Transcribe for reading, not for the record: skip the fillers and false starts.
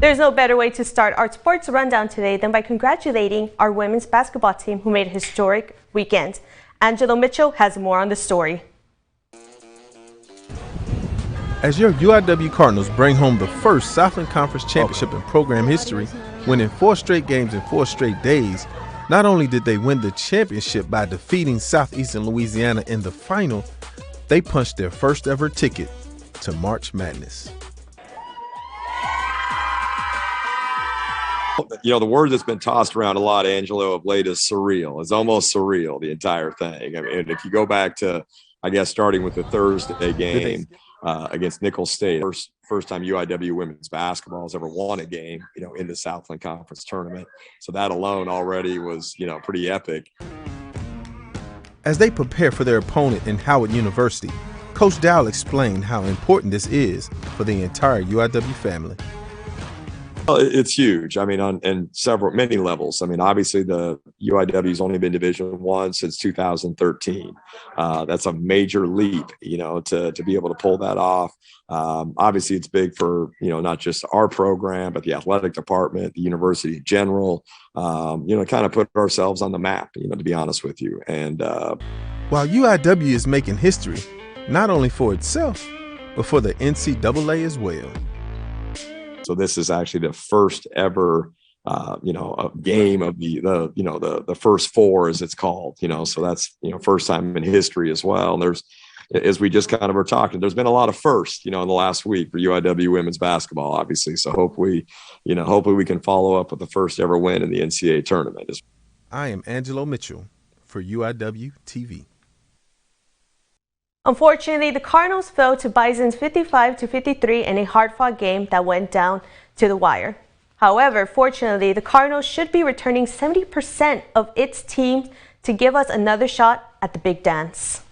There's no better way to start our sports rundown today than by congratulating our women's basketball team who made a historic weekend. Angelo Mitchell has more on the story. As your UIW Cardinals bring home the first Southland Conference Championship in program history, winning 4 straight games in 4 straight days, not only did they win the championship by defeating Southeastern Louisiana in the final, they punched their first ever ticket to March Madness. You know, the word that's been tossed around a lot, Angelo, of late is surreal. It's almost surreal, the entire thing. I mean, if you go back to, I guess, starting with the Thursday game against Nicholls State, first time UIW women's basketball has ever won a game, you know, in the Southland Conference tournament. So that alone already was, you know, pretty epic. As they prepare for their opponent in Howard University, Coach Dowell explained how important this is for the entire UIW family. Well, it's huge. I mean, on many levels. I mean, obviously the UIW's only been Division I since 2013. That's a major leap, you know, to be able to pull that off. Obviously, it's big for, you know, not just our program, but the athletic department, the university in general. You know, kind of put ourselves on the map, you know, to be honest with you. And while UIW is making history, not only for itself, but for the NCAA as well. So this is actually the first ever, you know, a game of the first 4, as it's called, you know, so that's, you know, first time in history as well. And there's, as we just kind of were talking, there's been a lot of firsts, you know, in the last week for UIW women's basketball, obviously. So hopefully we can follow up with the first ever win in the NCAA tournament. I am Angelo Mitchell for UIW TV. Unfortunately, the Cardinals fell to Bison's 55-53 in a hard-fought game that went down to the wire. However, fortunately, the Cardinals should be returning 70% of its team to give us another shot at the big dance.